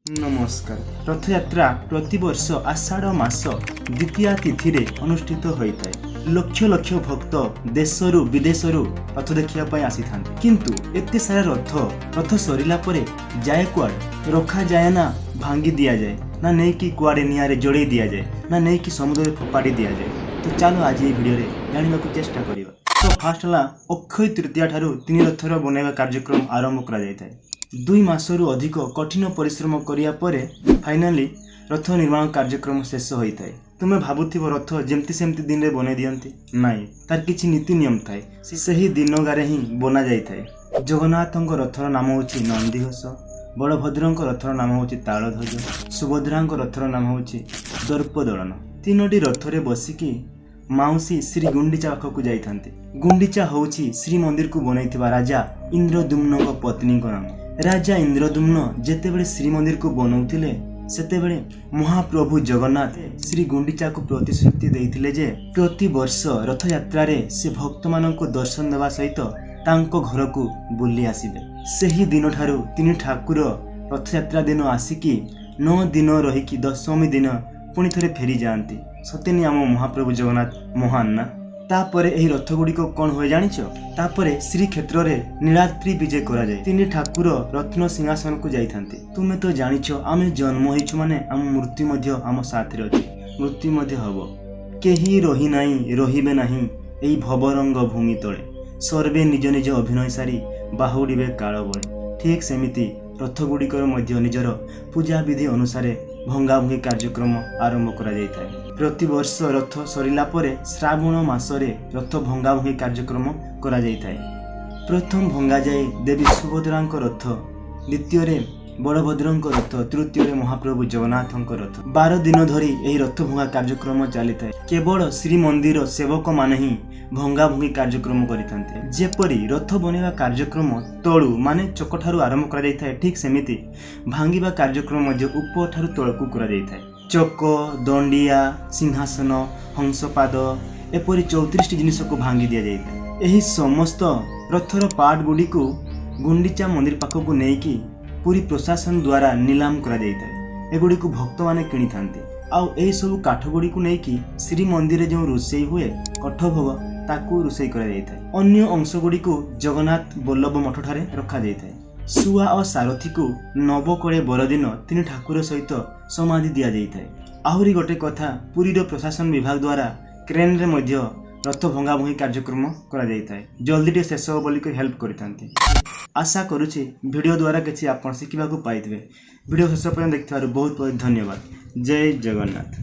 नमस्कार। रथयात्रा प्रति वर्ष आषाढ़ मास द्वितीय तिथि रे अनुष्ठित होता है। लक्ष लक्ष भक्त देशरु विदेशरु रथ देखिया आसी था, किंतु एते सारा रथ सरिला परे जाए कुआडे रखा जाए ना भांगी दिया जाए ना नहीं कि कुआडे निआरे जोड़े दिया जाए ना नहीं कि समुद्र में फोपाड़ी दिया जाए। तो चलो आज ये वीडियो रे जानिबा को चेष्टा करिबा। तो फास्ट हला अक्षय तृतीया ठारू तीन रथर बनैबा कार्यक्रम आरंभ करा जाय थाए। 2 मासरू अधिक कठिन परिश्रम करिया परे फाइनाली रथ निर्माण कार्यक्रम शेष होता है। तुम्हें भावुथिव रथ जमती सेमती दिन में बने दियंती नाई, तार किछि नीति नियम थाए। सही दिन गारे ही बना जाई थाए। जगन्नाथଙ୍କ रथर नाम होछि नंदीघोष, बलभद्रଙ୍କ रथर नाम होछि तालध्वज, सुभद्राଙ୍କ रथर नाम होछि दर्पदलन। तीनोटी रथरे बसिकी माउसी श्री गुंडीचा पाखकु जाइथांती। गुंडीचा होछि श्री मंदिर को बनैथिबा राजा इंद्रदुम्नଙ୍କ पत्नीଙ୍କ नाम। राजा इंद्रदुम्न जेतेबेले श्री मंदिर को बनौथिले सेतेबेले महाप्रभु जगन्नाथ श्री गुंडीचा को प्रतिश्रुति देइथिले जे प्रति वर्ष रथ यात्रा रे से भक्त माननको दर्शन देवा सहित तांको घर को बुली आसीबे। सेही दिन ठारू तीन ठाकुर रथ यात्रा दिन आसिकी 9 दिन रहिकी दशमी दिन पुणी थरे फेरी जाआंती। सतेनी आम महाप्रभु जगन्नाथ महान ना। तापरे एही रथ गुड़िक कौन हुए जानिछ? तापरे श्री क्षेत्र रे नीलाद्री विजय करा जाय। तीन ठाकुर रत्न सिंहासन को जाइथांती। तुमे तो जानिछ आमे जन्म होइछु माने आम मृत्यु मध्य आम साथ रे अछि, मृत्यु मध्य हबो। केही रही नाही रहिबे नाही एही भवरंग भूमि तळे। सर्वे निज निज अभिनय सारी बाहुडीबे काळ बळे। ठीक सेमिति रथ गुड़िकर मध्य निजर पूजा विधि अनुसार भंगाभंगी कार्यक्रम आरंभ करा जाय थाए। प्रति वर्ष रथ सरिला परे श्रावण मासरे रथ भंगाभंगी कार्यक्रम करा जाय थाए। प्रथम भंगा जाए देवी सुभद्राଙ୍କ रथ, द्वितीय रे बलभद्रଙ୍କ रथ, तृतीय रे महाप्रभु जगन्नाथଙ୍କ रथ। 12 दिन धरी एही रथ भंगा कार्यक्रम चली थाए। केवल श्री मंदिर सेवक माने ही भंगाभंगी कार्यक्रम करिथांते। जेपरी रथ बनेवा कार्यक्रम तळु माने चकठारु आरंभ करा जाय थाए, ठीक सेमिति भांगीबा कार्यक्रम मध्ये ऊपर ठारु तळकु करा जाय थाए। चक, दंडिया, सिंहासन, हंसपाद एपरी 34 जिनिस को भांगी दिया जाय थाए। एही समस्त रथर पार्ट गुडी को गुंडीचा मंदिर पाखकु नेकी पूरी प्रशासन द्वारा नीलाम करा जाय थाए। एगुडी को भक्त माने किनी थांते। आउ एही सब काठ गुडी को नेकी श्री मंदिर रे जो रोसई हुए कठ भोग ताकू रोसई करा जाय थाए। अन्य अंश गुडी को जगन्नाथ बल्लभ मठ ठारे रखा जाय थाए। सुआ और सारथी को नवकळे बरदिन तीन ठाकुर सहित समाधि दिया जाय थाए। आहुरी गोटे कथा, पुरी रो प्रशासन विभाग द्वारा क्रेन रे मध्य रथ भंगा भंगी कार्यक्रम करा जाय थाए। जल्दी टे शेष हो बोली को हेल्प करितांती। आशा करूची वीडियो द्वारा किसी आपण शिखिबा को पाइतबे। वीडियो शेष पर्यंत देखिथारु बहुत बहुत धन्यवाद। जय जगन्नाथ।